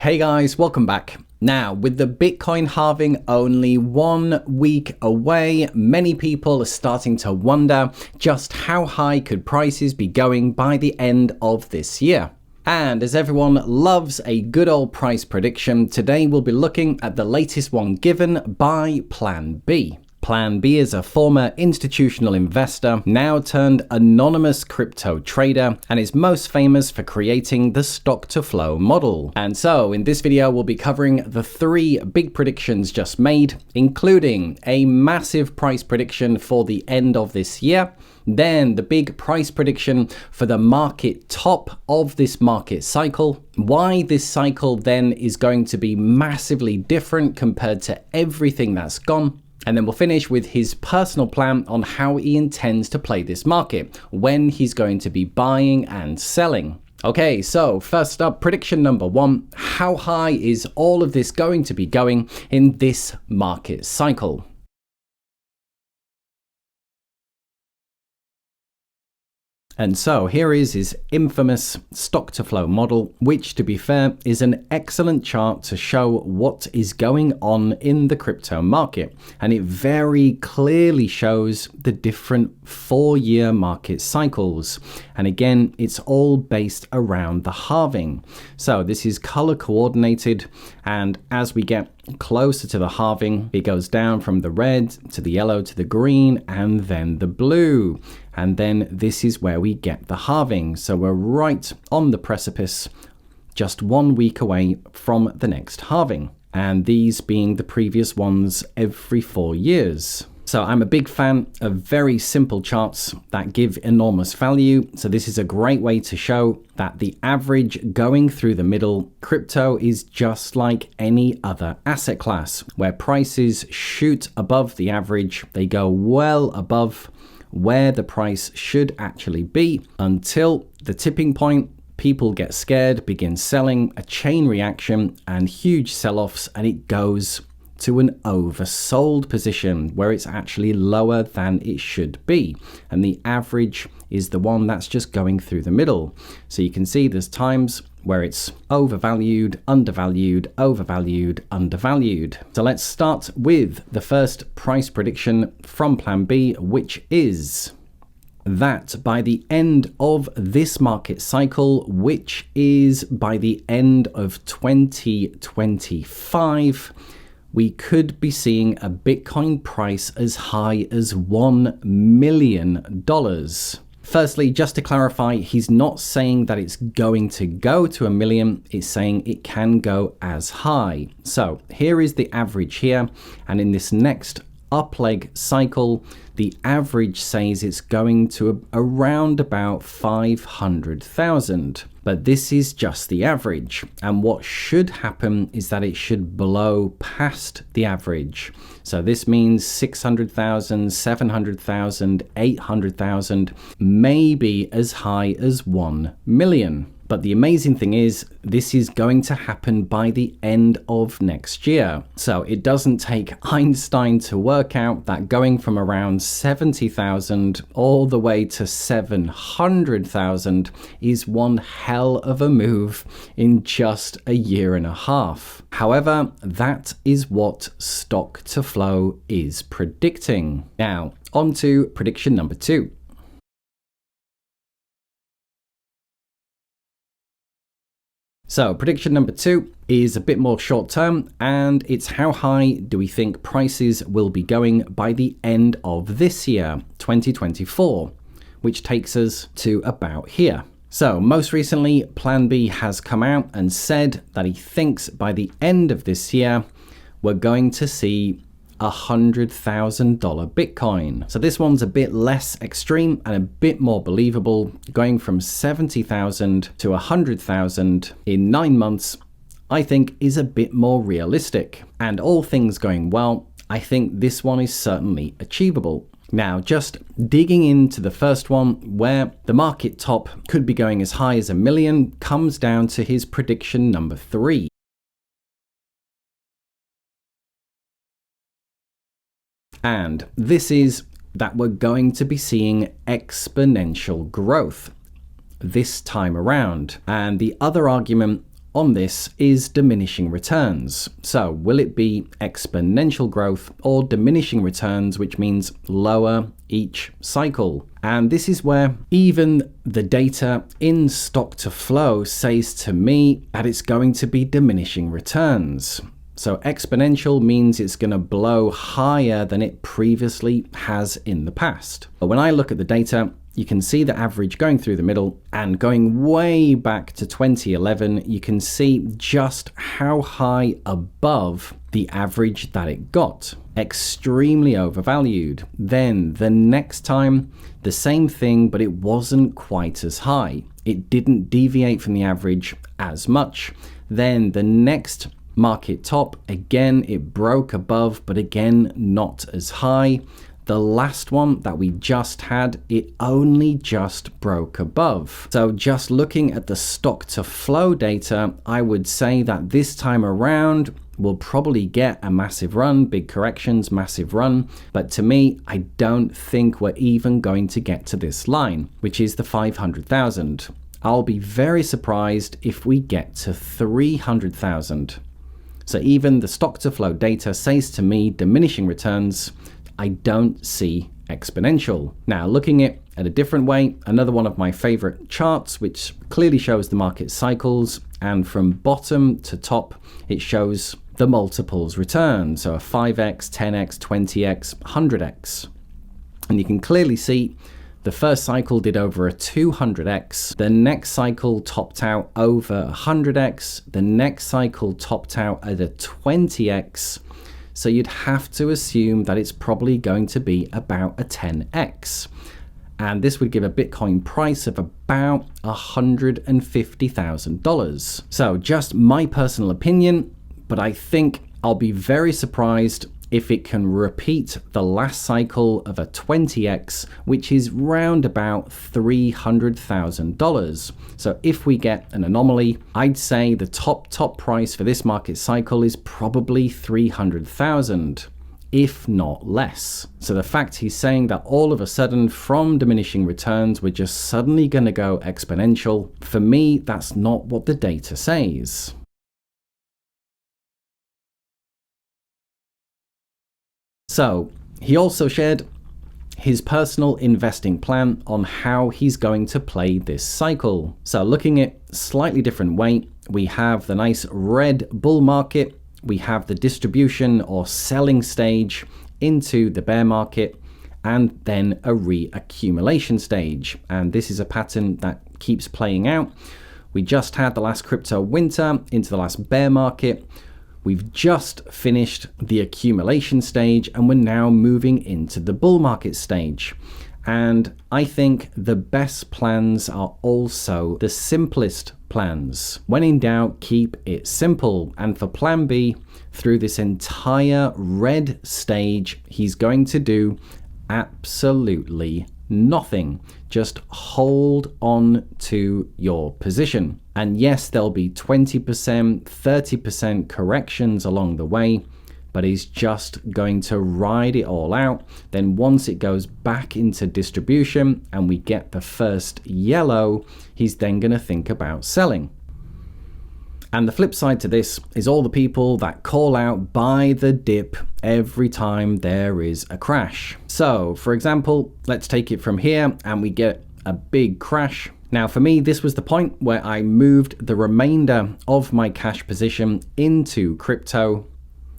Hey guys, welcome back. Now, with the Bitcoin halving only 1 week away, many people are starting to wonder just how high could prices be going by the end of this year. And as everyone loves a good old price prediction, today we'll be looking at the latest one given by PlanB. PlanB is a former institutional investor, now turned anonymous crypto trader, and is most famous for creating the stock-to-flow model. And so, in this video, we'll be covering the 3 big predictions just made, including a massive price prediction for the end of this year, then the big price prediction for the market top of this market cycle, why this cycle then is going to be massively different compared to everything that's gone, and then we'll finish with his personal plan on how he intends to play this market, when he's going to be buying and selling. Okay, so first up, prediction number 1, how high is all of this going to be going in this market cycle? And so here is his infamous stock-to-flow model, which, to be fair, is an excellent chart to show what is going on in the crypto market. And it very clearly shows the different 4-year market cycles. And again, it's all based around the halving. So this is color coordinated. And as we get closer to the halving, it goes down from the red to the yellow to the green and then the blue. And then this is where we get the halving. So we're right on the precipice, just 1 week away from the next halving. And these being the previous ones every 4 years. So I'm a big fan of very simple charts that give enormous value. So this is a great way to show that the average going through the middle, crypto is just like any other asset class, where prices shoot above the average. They go well above where the price should actually be until the tipping point. People get scared, begin selling, a chain reaction and huge sell-offs, and it goes to an oversold position where it's actually lower than it should be. And the average is the one that's just going through the middle. So you can see there's times where it's overvalued, undervalued, overvalued, undervalued. So let's start with the first price prediction from PlanB, which is that by the end of this market cycle, which is by the end of 2025, we could be seeing a Bitcoin price as high as $1 million. Firstly, just to clarify, he's not saying that it's going to go to $1 million, it's saying it can go as high. So here is the average here, and in this next up leg cycle, the average says it's going to around about 500,000. But this is just the average. And what should happen is that it should blow past the average. So this means 600,000, 700,000, 800,000, maybe as high as 1 million. But the amazing thing is, this is going to happen by the end of next year. So it doesn't take Einstein to work out that going from around 70,000 all the way to 700,000 is one hell of a move in just a year and a half. However, that is what stock-to-flow is predicting. Now, on to prediction number 2. So prediction number 2 is a bit more short term, and it's how high do we think prices will be going by the end of this year, 2024, which takes us to about here. So most recently, PlanB has come out and said that he thinks by the end of this year, we're going to see $100,000 Bitcoin. So this one's a bit less extreme and a bit more believable, going from 70,000 to 100,000 in 9 months, I think is a bit more realistic. And all things going well, I think this one is certainly achievable. Now, just digging into the first one, where the market top could be going as high as $1 million, comes down to his prediction number 3. And this is that we're going to be seeing exponential growth this time around. And the other argument on this is diminishing returns. So will it be exponential growth or diminishing returns, which means lower each cycle? And this is where even the data in stock to flow says to me that it's going to be diminishing returns. So exponential means it's going to blow higher than it previously has in the past. But when I look at the data, you can see the average going through the middle, and going way back to 2011, you can see just how high above the average that it got. Extremely overvalued. Then the next time, the same thing, but it wasn't quite as high. It didn't deviate from the average as much. Then the next market top, again, it broke above, but again, not as high. The last one that we just had, it only just broke above. So just looking at the stock to flow data, I would say that this time around, we'll probably get a massive run, big corrections, massive run. But to me, I don't think we're even going to get to this line, which is the 500,000. I'll be very surprised if we get to 300,000. So even the stock to flow data says to me diminishing returns. I don't see exponential. Now, looking at it a different way, another one of my favorite charts, which clearly shows the market cycles, and from bottom to top, it shows the multiples return. So a 5x, 10x, 20x, 100x. And you can clearly see the first cycle did over a 200x. The next cycle topped out over 100x. The next cycle topped out at a 20x. So you'd have to assume that it's probably going to be about a 10x. And this would give a Bitcoin price of about $150,000. So just my personal opinion, but I think I'll be very surprised if it can repeat the last cycle of a 20x, which is round about $300,000. So if we get an anomaly, I'd say the top price for this market cycle is probably 300,000, if not less. So the fact he's saying that all of a sudden from diminishing returns, we're just suddenly going to go exponential, for me, that's not what the data says. So he also shared his personal investing plan on how he's going to play this cycle. So looking at slightly different way, we have the nice red bull market, we have the distribution or selling stage into the bear market, and then a reaccumulation stage. And this is a pattern that keeps playing out. We just had the last crypto winter into the last bear market. We've just finished the accumulation stage, and we're now moving into the bull market stage. And I think the best plans are also the simplest plans. When in doubt, keep it simple. And for Plan B, through this entire red stage, he's going to do absolutely nothing. Just hold on to your position. And yes, there'll be 20%, 30% corrections along the way, but he's just going to ride it all out. Then once it goes back into distribution and we get the first yellow, he's then going to think about selling. And the flip side to this is all the people that call out buy the dip every time there is a crash. So for example, let's take it from here and we get a big crash. Now for me, this was the point where I moved the remainder of my cash position into crypto,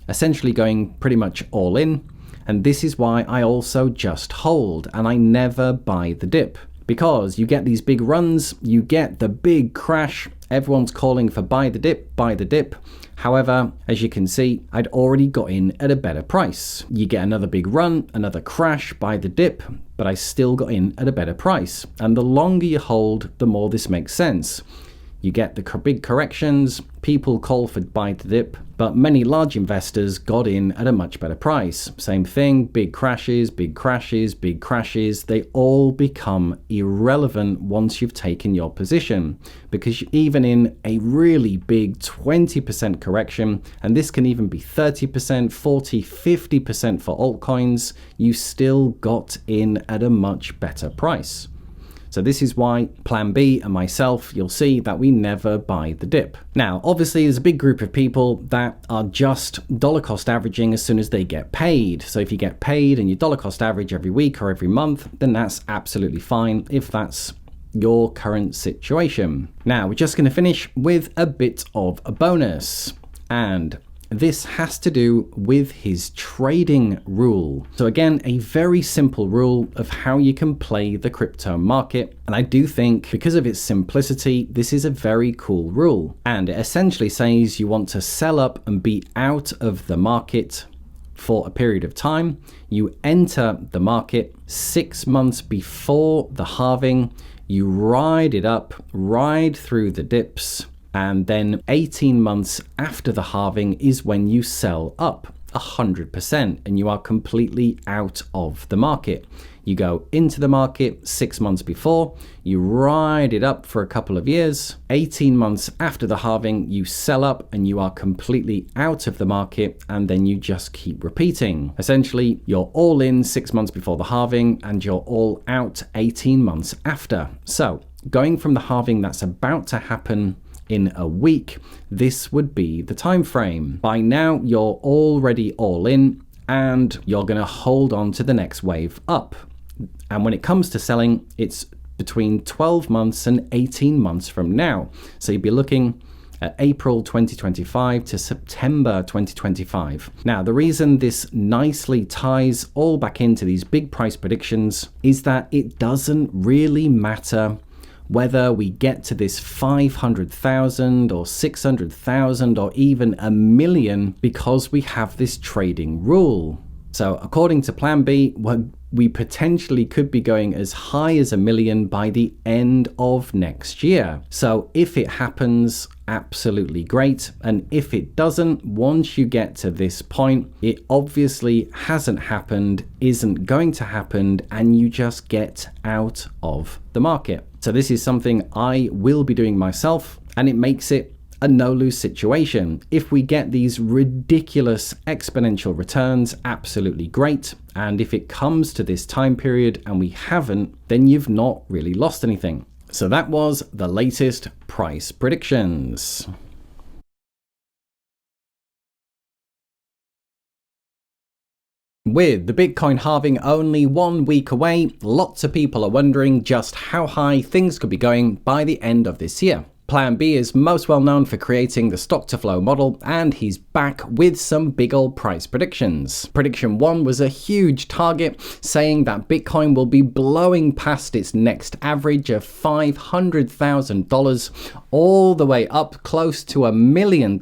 essentially going pretty much all in. And this is why I also just hold and I never buy the dip. Because you get these big runs, you get the big crash, everyone's calling for buy the dip, buy the dip. However, as you can see, I'd already got in at a better price. You get another big run, another crash, buy the dip, but I still got in at a better price. And the longer you hold, the more this makes sense. You get the big corrections, people call for buy the dip, but many large investors got in at a much better price. Same thing, big crashes, big crashes, big crashes. They all become irrelevant once you've taken your position, because even in a really big 20% correction, and this can even be 30%, 40, 50% for altcoins, you still got in at a much better price. So this is why PlanB and myself, you'll see that we never buy the dip. Now, obviously, there's a big group of people that are just dollar cost averaging as soon as they get paid. So if you get paid and you dollar cost average every week or every month, then that's absolutely fine if that's your current situation. Now, we're just going to finish with a bit of a bonus. And this has to do with his trading rule. So again, a very simple rule of how you can play the crypto market. And I do think because of its simplicity, this is a very cool rule. And it essentially says you want to sell up and be out of the market for a period of time. You enter the market 6 months before the halving. You ride it up, ride through the dips, and then 18 months after the halving is when you sell up 100% and you are completely out of the market. You go into the market 6 months before, you ride it up for a couple of years, 18 months after the halving, you sell up and you are completely out of the market, and then you just keep repeating. Essentially, you're all in 6 months before the halving and you're all out 18 months after. So going from the halving that's about to happen in a week, this would be the time frame. By now, you're already all in and you're going to hold on to the next wave up. And when it comes to selling, it's between 12 months and 18 months from now. So you'd be looking at April 2025 to September 2025. Now, the reason this nicely ties all back into these big price predictions is that it doesn't really matter whether we get to this 500,000 or 600,000 or even a million, because we have this trading rule. So according to PlanB, we potentially could be going as high as 1 million by the end of next year. So if it happens, absolutely great. And if it doesn't, once you get to this point, it obviously hasn't happened, isn't going to happen, and you just get out of the market. So this is something I will be doing myself, and it makes it a no-lose situation. If we get these ridiculous exponential returns, absolutely great. And if it comes to this time period and we haven't, then you've not really lost anything. So that was the latest price predictions. With the Bitcoin halving only 1 week away, lots of people are wondering just how high things could be going by the end of this year. PlanB is most well known for creating the stock to flow model, and he's back with some big old price predictions. Prediction 1 was a huge target, saying that Bitcoin will be blowing past its next average of $500,000 all the way up close to $1 million,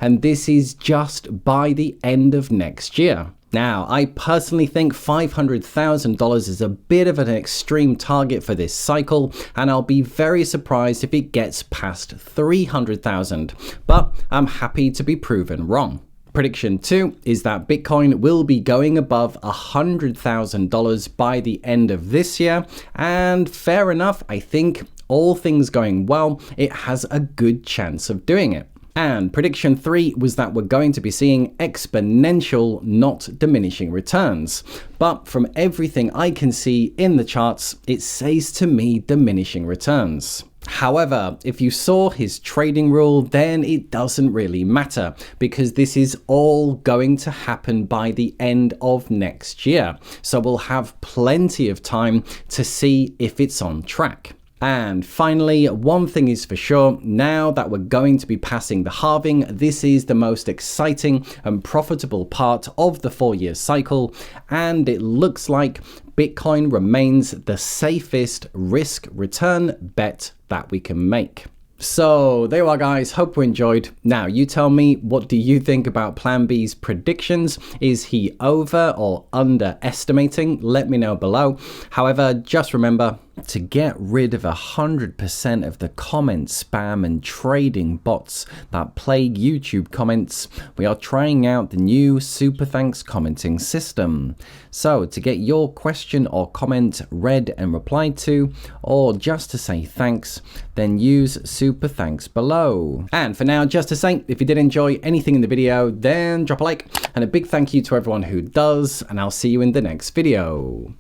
and this is just by the end of next year. Now, I personally think $500,000 is a bit of an extreme target for this cycle, and I'll be very surprised if it gets past $300,000, but I'm happy to be proven wrong. Prediction 2 is that Bitcoin will be going above $100,000 by the end of this year, and fair enough, I think all things going well, it has a good chance of doing it. And prediction 3 was that we're going to be seeing exponential, not diminishing returns. But from everything I can see in the charts, it says to me diminishing returns. However, if you saw his trading rule, then it doesn't really matter, because this is all going to happen by the end of next year. So we'll have plenty of time to see if it's on track. And finally, one thing is for sure, now that we're going to be passing the halving, this is the most exciting and profitable part of the 4-year cycle, and it looks like Bitcoin remains the safest risk-return bet that we can make. So there you are, guys. Hope you enjoyed. Now you tell me, what do you think about PlanB's predictions? Is he over or underestimating? Let me know below. However, just remember, to get rid of 100% of the comment spam and trading bots that plague YouTube comments, we are trying out the new SuperThanks Commenting system. So to get your question or comment read and replied to, or just to say thanks, then use SuperThanks below. And for now, just to say, if you did enjoy anything in the video, then drop a like, and a big thank you to everyone who does, and I'll see you in the next video.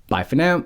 Bye for now.